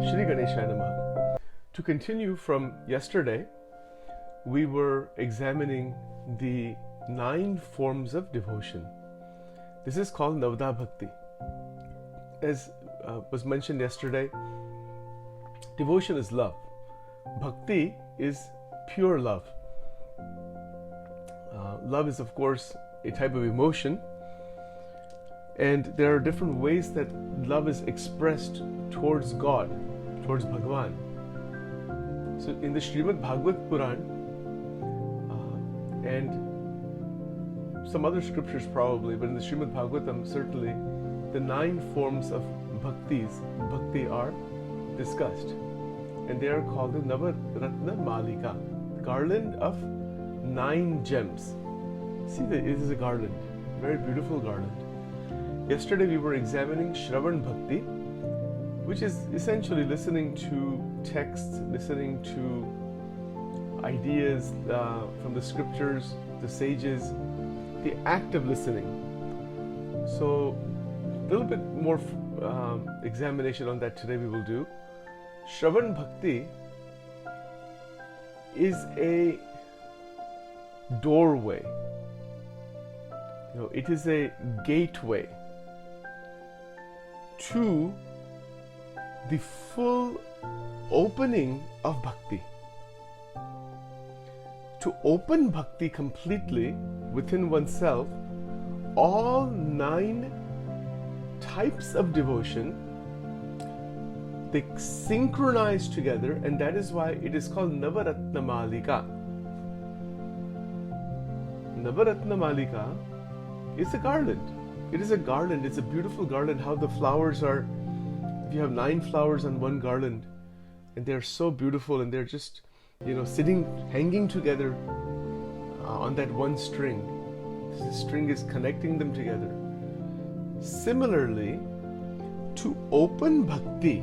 Shri Ganeshaya Namaha. To continue from yesterday, we were examining the 9 forms of devotion. This is called Navada Bhakti. As was mentioned yesterday, devotion is love. Bhakti is pure love. Love is, of course, a type of emotion, and there are different ways that love is expressed towards God, towards Bhagwan. So in the Srimad Bhagavad Puran and some other scriptures probably, but in the Srimad Bhagavatam certainly, the 9 forms of bhakti are discussed, and they are called the Navaratna Malika, garland of 9 gems. See, it is a garland, very beautiful garland. Yesterday we were examining Shravan Bhakti, which is essentially listening to texts, listening to ideas from the scriptures, the sages, the act of listening. So a little bit more examination on that today we will do. Shravan Bhakti is a doorway. It is a gateway to the full opening of bhakti. To open bhakti completely within oneself, all 9 types of devotion, they synchronize together, and that is why it is called Navaratna Malika. Navaratna Malika is a garland. It is a garland. It's a beautiful garland. How the flowers are, if you have 9 flowers on one garland, and they're so beautiful, and they're just, hanging together on that one string. The string is connecting them together. Similarly, to open bhakti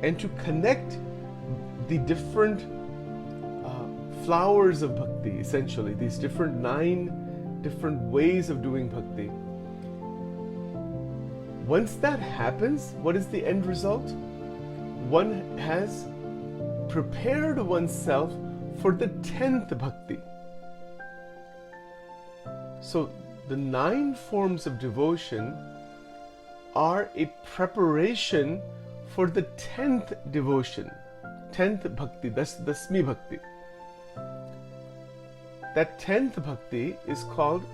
and to connect the different flowers of bhakti, essentially, these different 9 different ways of doing bhakti. Once that happens, what is the end result? One has prepared oneself for the 10th bhakti. So the 9 forms of devotion are a preparation for the 10th devotion, 10th bhakti, that's the Dasmi Bhakti. That 10th bhakti is called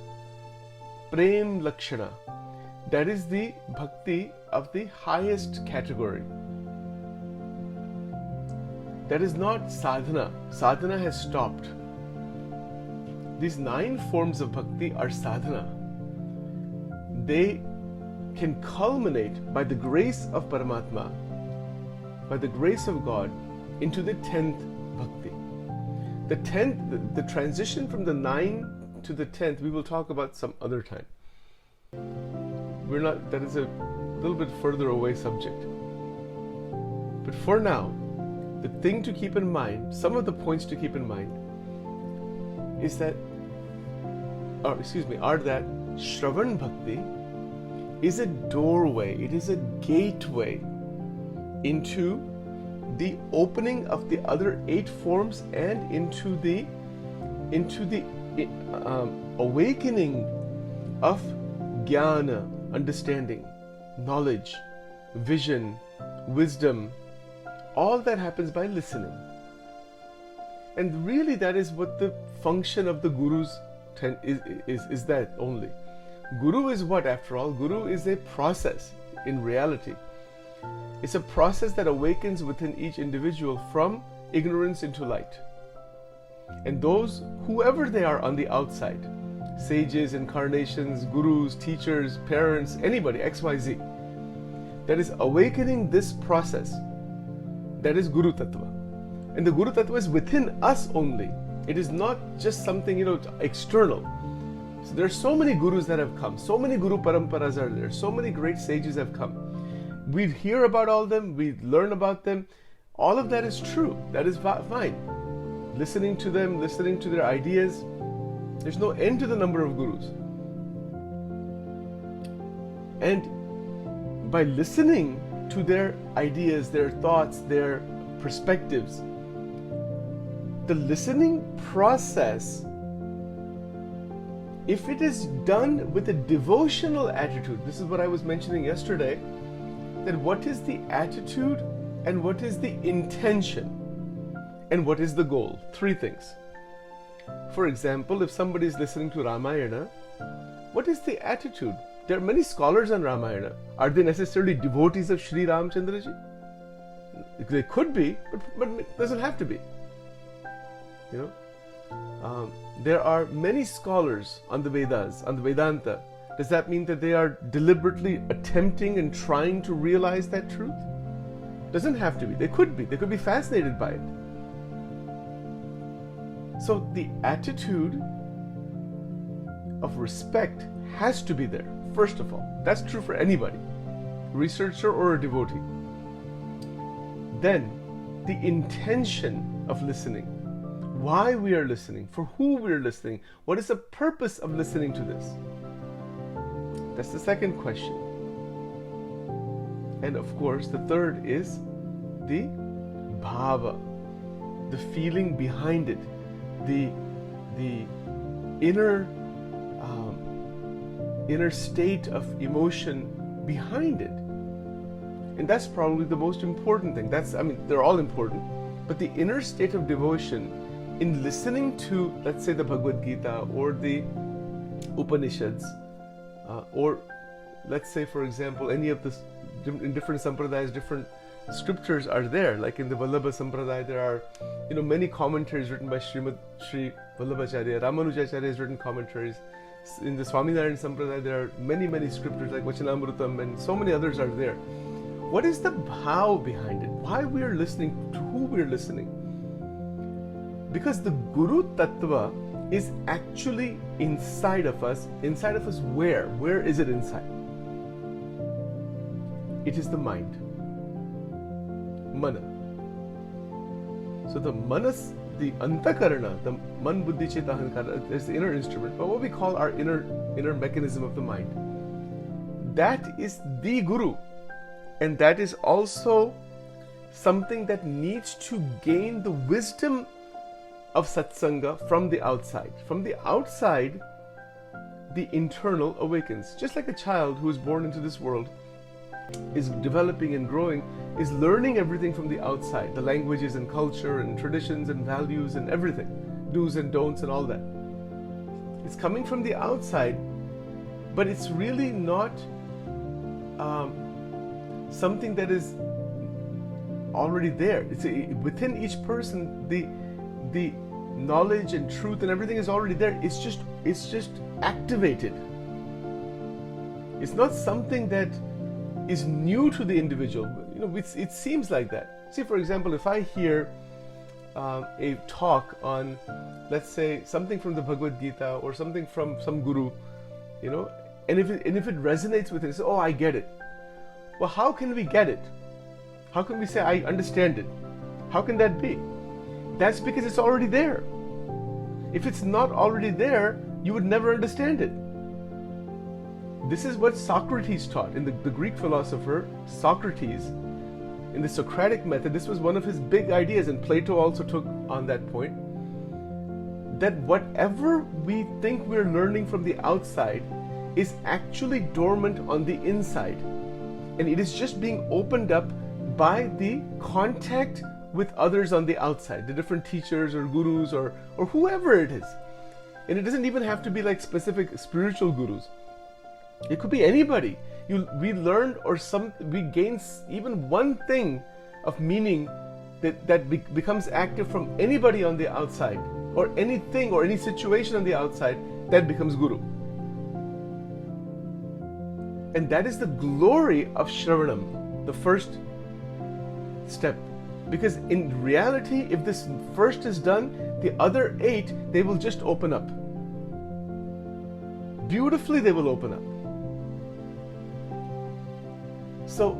Prem Lakshana. That is the bhakti of the highest category. That is not sadhana. Sadhana has stopped. These 9 forms of bhakti are sadhana. They can culminate by the grace of Paramatma, by the grace of God, into the 10th bhakti. The 10th, the transition from the 9 to the 10th, we will talk about some other time. That is a little bit further away subject. But for now, the thing to keep in mind, some of the points to keep in mind, is that, are that Shravan Bhakti is a doorway, it is a gateway into the opening of the other 8 forms and into the awakening of jnana, understanding, knowledge, vision, wisdom. All that happens by listening. And really that is what the function of the gurus is that only. Guru is what, after all? Guru is a process in reality. It's a process that awakens within each individual from ignorance into light. And those, whoever they are on the outside, sages, incarnations, gurus, teachers, parents, anybody, XYZ, that is awakening this process, that is Guru Tattva. And the Guru Tattva is within us only. It is not just something, external. So there are so many gurus that have come, so many Guru Paramparas are there, so many great sages have come. We hear about all of them, we learn about them. All of that is true. That is fine. Listening to them, listening to their ideas. There's no end to the number of gurus. And by listening to their ideas, their thoughts, their perspectives. The listening process, if it is done with a devotional attitude, this is what I was mentioning yesterday, that what is the attitude and what is the intention and what is the goal? Three things. For example, if somebody is listening to Ramayana, what is the attitude? There are many scholars on Ramayana. Are they necessarily devotees of Sri Ramchandraji? They could be, but it doesn't have to be. There are many scholars on the Vedas, on the Vedanta. Does that mean that they are deliberately attempting and trying to realize that truth? Doesn't have to be. They could be. They could be fascinated by it. So the attitude of respect has to be there, first of all. That's true for anybody, researcher or a devotee. Then the intention of listening, why we are listening, for who we are listening, what is the purpose of listening to this? That's the second question. And of course, the third is the bhava, the feeling behind it, the inner state of emotion behind it. And that's probably the most important thing. They're all important, but the inner state of devotion in listening to, let's say, the Bhagavad Gita or the Upanishads, or let's say, for example, any of the in different sampradayas, different scriptures are there. Like in the Vallabha Sampradaya, there are many commentaries written by Sri Vallabhacharya. Ramanujacharya has written commentaries. In the Swaminarayan Sampradaya, there are many scriptures like Vachanamrutam, and so many others are there. What is the bhav behind it? Why we are listening, to who we are listening? Because the Guru Tattva is actually inside of us. Inside of us where? Where is it inside? It is the mind. Mana. So the manas, the antakarana, the man buddhi cheta ahankara, is the inner instrument, but what we call our inner mechanism of the mind. That is the Guru. And that is also something that needs to gain the wisdom of satsanga from the outside. From the outside, the internal awakens. Just like a child who is born into this world is developing and growing, is learning everything from the outside, the languages and culture and traditions and values and everything, do's and don'ts and all that. It's coming from the outside, but it's really not something that is already there. It's within each person, the knowledge and truth and everything is already there. It's just activated. It's not something that is new to the individual. It seems like that. See, for example, if I hear a talk on, let's say, something from the Bhagavad Gita or something from some guru, and if it resonates with it, say, oh, I get it. Well, how can we get it? How can we say, I understand it? How can that be? That's because it's already there. If it's not already there, you would never understand it. This is what Socrates taught. In the Greek philosopher, Socrates, in the Socratic method, this was one of his big ideas, and Plato also took on that point, that whatever we think we're learning from the outside is actually dormant on the inside. And it is just being opened up by the contact with others on the outside, the different teachers or gurus or whoever it is. And it doesn't even have to be like specific spiritual gurus. It could be anybody. We learn we gain even one thing of meaning that becomes active from anybody on the outside, or anything or any situation on the outside that becomes guru. And that is the glory of Shravanam, the first step. Because in reality, if this first is done, the other 8, they will just open up. Beautifully, they will open up. So,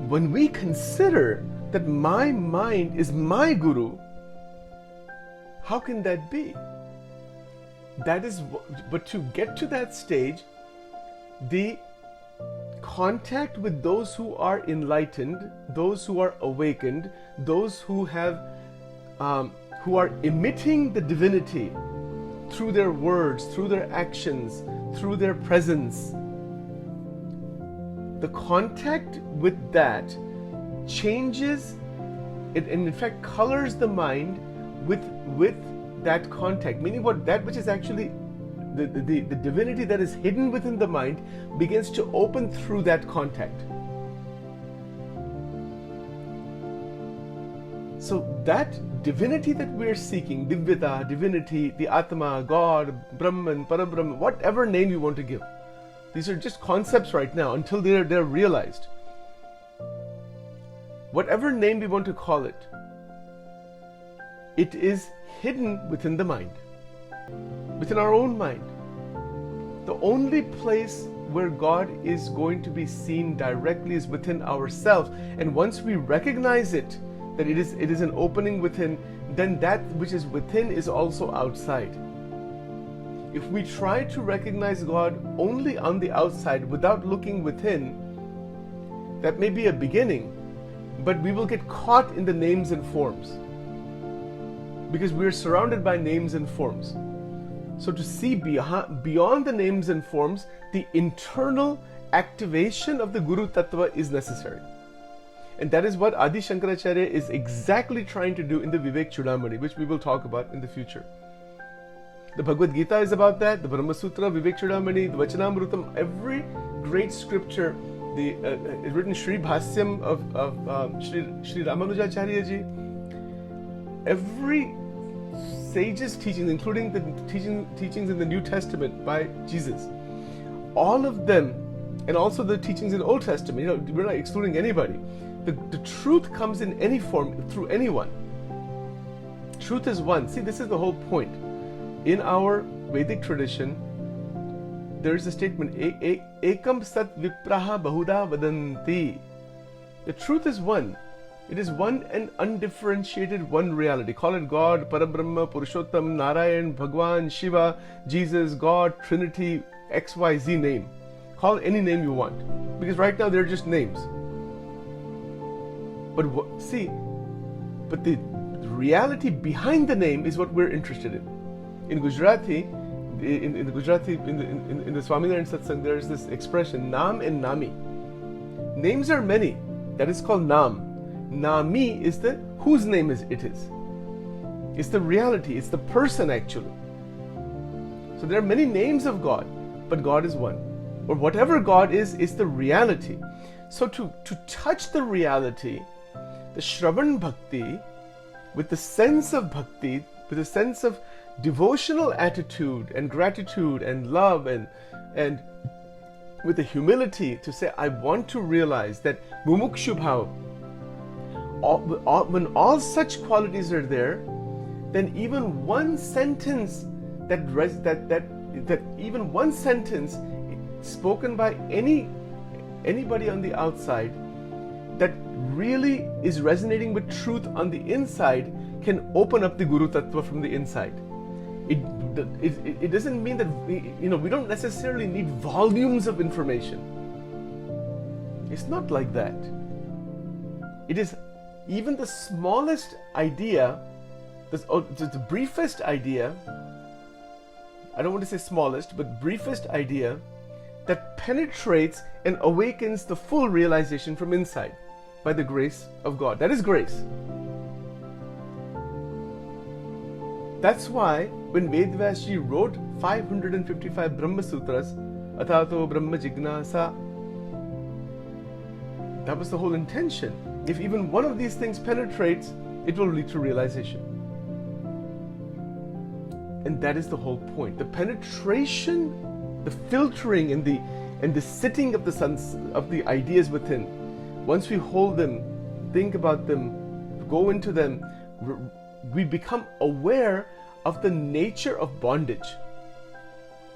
when we consider that my mind is my guru, how can that be? But to get to that stage, the contact with those who are enlightened, those who are awakened, those who are emitting the divinity through their words, through their actions, through their presence. The contact with that changes it, and in fact colors the mind with that contact, meaning that which is actually the divinity that is hidden within the mind begins to open through that contact. So that divinity that we're seeking, divyata, divinity, the Atma, God, Brahman, Parabrahman, whatever name you want to give. These are just concepts right now until they're realized. Whatever name we want to call it, it is hidden within the mind, within our own mind. The only place where God is going to be seen directly is within ourselves. And once we recognize it, that it is an opening within, then that which is within is also outside. If we try to recognize God only on the outside without looking within, that may be a beginning, but we will get caught in the names and forms, because we are surrounded by names and forms. So to see beyond the names and forms, the internal activation of the Guru Tattva is necessary. And that is what Adi Shankaracharya is exactly trying to do in the Vivek Chudamani, which we will talk about in the future. The Bhagavad Gita is about that, the Brahma Sutra, Vivek Chudamani, the Vachanamrutam, every great scripture, the written Sri Bhasyam of Sri Ramanujacharya ji, every sage's teachings, including the teachings in the New Testament by Jesus, all of them, and also the teachings in the Old Testament, we're not excluding anybody. The truth comes in any form, through anyone. Truth is one. See, this is the whole point. In our Vedic tradition, there is a statement, Ekam Sat Vipraha Bahuda Vadanti. The truth is one. It is one and undifferentiated one reality. Call it God, Parabrahma, Purushottam, Narayan, Bhagwan, Shiva, Jesus, God, Trinity, XYZ name. Call it any name you want. Because right now they're just names. But the reality behind the name is what we're interested in. In Gujarati, in the Swaminarayan Satsang, there is this expression, Nam and Nami. Names are many. That is called Nam. Nami is the whose name it is. It's the reality. It's the person actually. So there are many names of God, but God is one. Or whatever God is the reality. So to touch the reality, the Shravan Bhakti, with the sense of bhakti, with a sense of devotional attitude and gratitude and love and with the humility to say, I want to realize that mumukshu bhava, when all such qualities are there, then even one sentence even one sentence spoken by anybody on the outside that really is resonating with truth on the inside can open up the Guru Tattva from the inside. It doesn't mean that we don't necessarily need volumes of information. It's not like that. It is even the smallest idea, the briefest idea, I don't want to say smallest, but briefest idea that penetrates and awakens the full realization from inside by the grace of God. That is grace. That's why when Vedvyasji wrote 555 Brahma Sutras, Atato Brahma Jignasa, that was the whole intention. If even one of these things penetrates, it will lead to realization. And that is the whole point. The penetration, the filtering, and the sitting of the ideas within. Once we hold them, think about them, go into them, we become aware of the nature of bondage.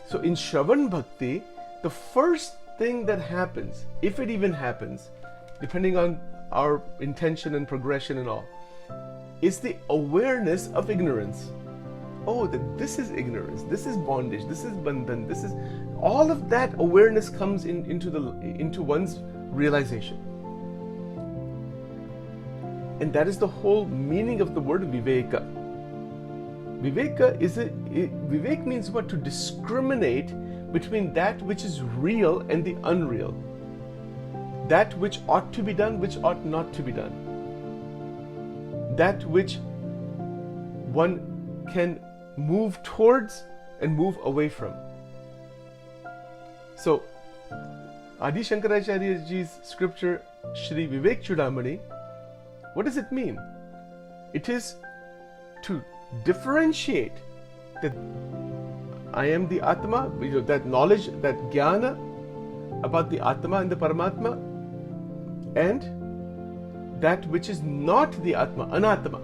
So in Shravan Bhakti, the first thing that happens, if it even happens, depending on our intention and progression and all, is the awareness of ignorance. Oh, that this is ignorance, this is bondage, this is bandhan, this is All of that awareness comes into one's realization. And that is the whole meaning of the word viveka. Vivek means what? To discriminate between that which is real and the unreal. That which ought to be done, which ought not to be done. That which one can move towards and move away from. So, Adi Shankaracharya ji's scripture, Shri Vivek Chudamani, what does it mean? It is to differentiate that I am the Atma, that knowledge, that jnana about the Atma and the Paramatma, and that which is not the Atma, Anatma,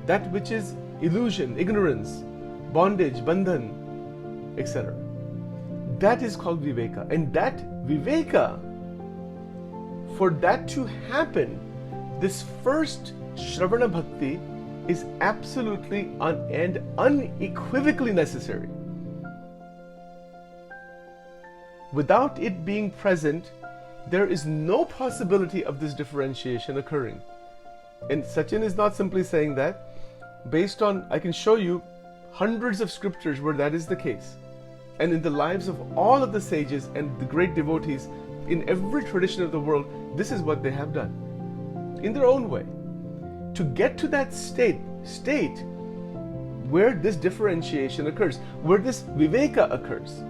that which is illusion, ignorance, bondage, bandhan, etc. That is called Viveka. And that Viveka, for that to happen, this first Shravana Bhakti is absolutely and unequivocally necessary. Without it being present, there is no possibility of this differentiation occurring. And Sachin is not simply saying that. Based on, I can show you hundreds of scriptures where that is the case. And in the lives of all of the sages and the great devotees in every tradition of the world, this is what they have done. In their own way. To get to that state where this differentiation occurs, where this viveka occurs.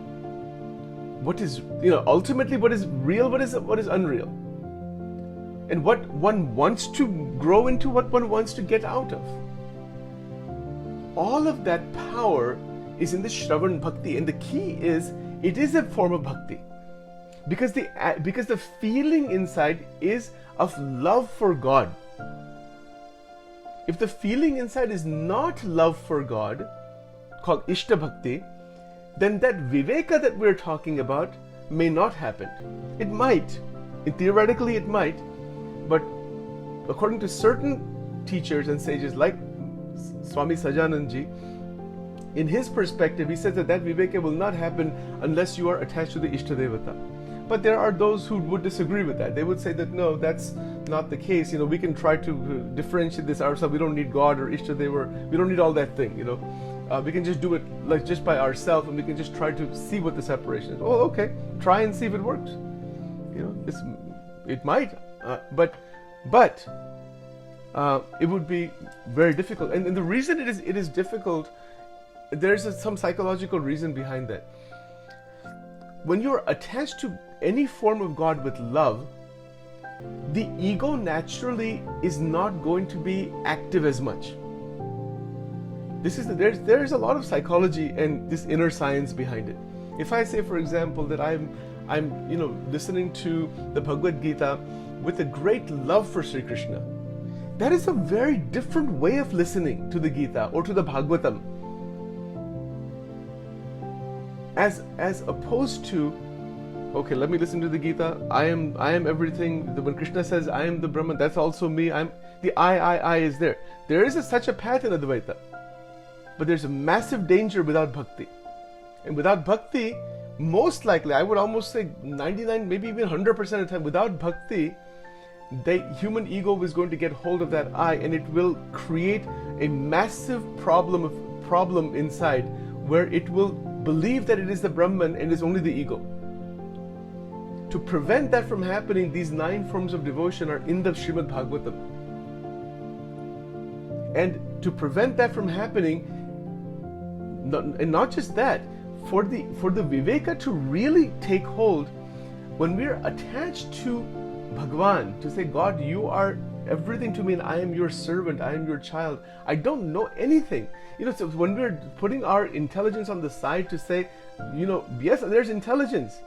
What is, ultimately what is real, what is unreal. And what one wants to grow into, what one wants to get out of. All of that power is in the Shravan Bhakti, and the key is, it is a form of bhakti. Because the feeling inside is of love for God. If the feeling inside is not love for God, called Ishta Bhakti, then that viveka that we're talking about may not happen. It might. Theoretically it might. But according to certain teachers and sages like Swami Sajanandji, in his perspective, he says that viveka will not happen unless you are attached to the Ishta Devata. But there are those who would disagree with that. They would say that no, that's not the case. We can try to differentiate this ourselves. We don't need God or Ishta Deva. We don't need all that thing. We can just do it like just by ourselves, and we can just try to see what the separation is. Oh, okay, try and see if it works. It might, but it would be very difficult. And the reason it is difficult, there's some psychological reason behind that. When you're attached to any form of God with love, the ego naturally is not going to be active as much. There's a lot of psychology and this inner science behind it. If I say, for example, that I'm listening to the Bhagavad Gita with a great love for Sri Krishna, that is a very different way of listening to the Gita or to the Bhagavatam, as opposed to, okay, let me listen to the Gita. I am everything. When Krishna says I am the Brahman, that's also me. The I is there. There is such a path in Advaita. But there's a massive danger without bhakti. And without bhakti, most likely, I would almost say 99, maybe even 100% of the time, without bhakti, the human ego is going to get hold of that I, and it will create a massive problem inside, where it will believe that it is the Brahman and is only the ego. To prevent that from happening, these 9 forms of devotion are in the Srimad Bhagavatam. And to prevent that from happening, and not just that, for the viveka to really take hold, when we're attached to Bhagwan, to say, God, you are everything to me and I am your servant, I am your child, I don't know anything. So when we're putting our intelligence on the side to say, yes, there's intelligence,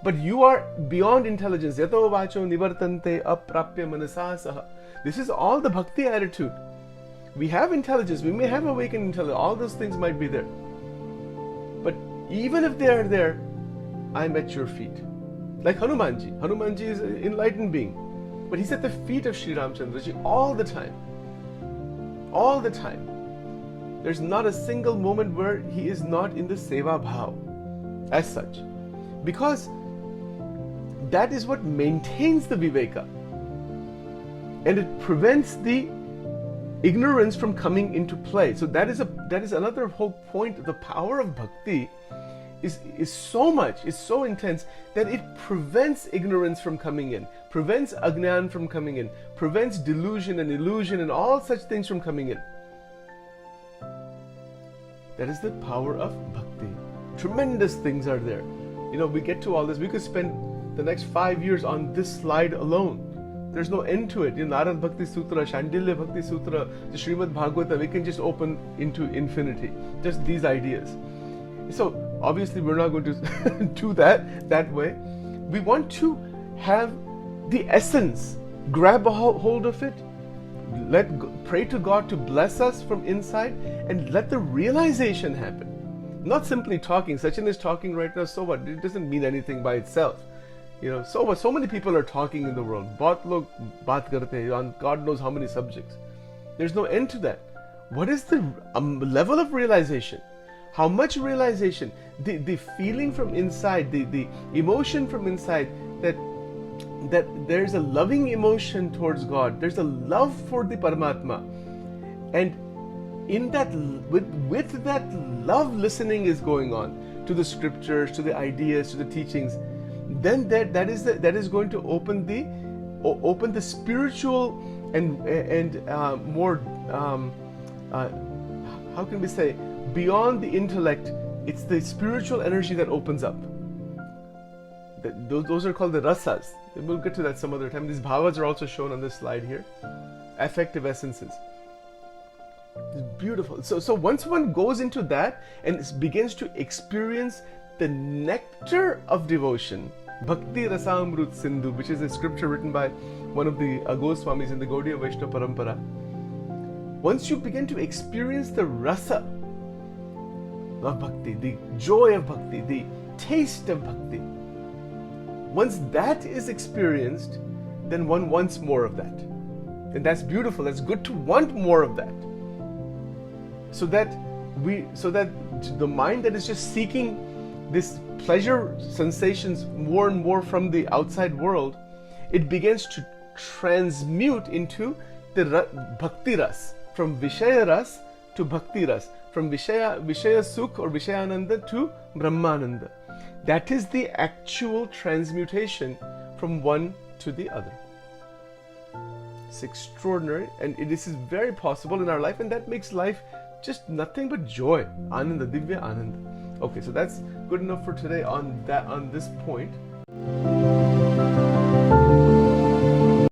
but you are beyond intelligence. Yato vacho nivartante aprapya manasa saha. This is all the bhakti attitude. We have intelligence, we may have awakened intelligence, all those things might be there. But even if they are there, I'm at your feet. Like Hanumanji. Hanumanji is an enlightened being. But he's at the feet of Sri Ramchandraji all the time. All the time. There's not a single moment where he is not in the seva bhav as such. because that is what maintains the viveka, and it prevents the ignorance from coming into play. So that is another whole point. The power of bhakti is so intense that it prevents ignorance from coming in, prevents ajnan from coming in, prevents delusion and illusion and all such things from coming in. That is the power of bhakti. Tremendous things are there. We get to all this. We could spend the next 5 years on this slide alone. There's no end to it. Narad Bhakti Sutra, Shandilya Bhakti Sutra, the Srimad Bhagavata, we can just open into infinity. Just these ideas. So obviously we're not going to do that way. We want to have the essence, grab a hold of it, pray to God to bless us from inside, and let the realization happen. Not simply talking. Sachin is talking right now, so what? It doesn't mean anything by itself. So what? So many people are talking in the world. Bahut log baat karte hain on God knows how many subjects. There's no end to that. What is the level of realization? How much realization? The feeling from inside, the emotion from inside that there's a loving emotion towards God. There's a love for the Paramatma, and in that, with that love, listening is going on to the scriptures, to the ideas, to the teachings. Then that is going to open the spiritual and more how can we say, beyond the intellect. It's the spiritual energy that opens up. Those are called the rasas. We'll get to that some other time. These bhavas are also shown on this slide here. Affective essences. It's beautiful. So once one goes into that and begins to experience the nectar of devotion, Bhakti Rasamrut Sindhu, which is a scripture written by one of the Goswamis in the Gaudiya Vaishnava Parampara. Once you begin to experience the rasa of bhakti, the joy of bhakti, the taste of bhakti, once that is experienced, then one wants more of that. And that's beautiful. That's good to want more of that. So that the mind that is just seeking this pleasure sensations more and more from the outside world, it begins to transmute into the bhakti ras, from vishaya ras to bhakti ras, from vishaya sukh or vishayananda to brahmananda. That is the actual transmutation from one to the other. It's extraordinary, and this is very possible in our life, and that makes life just nothing but joy. Ananda, Divya Ananda. Okay, so that's good enough for today on this point.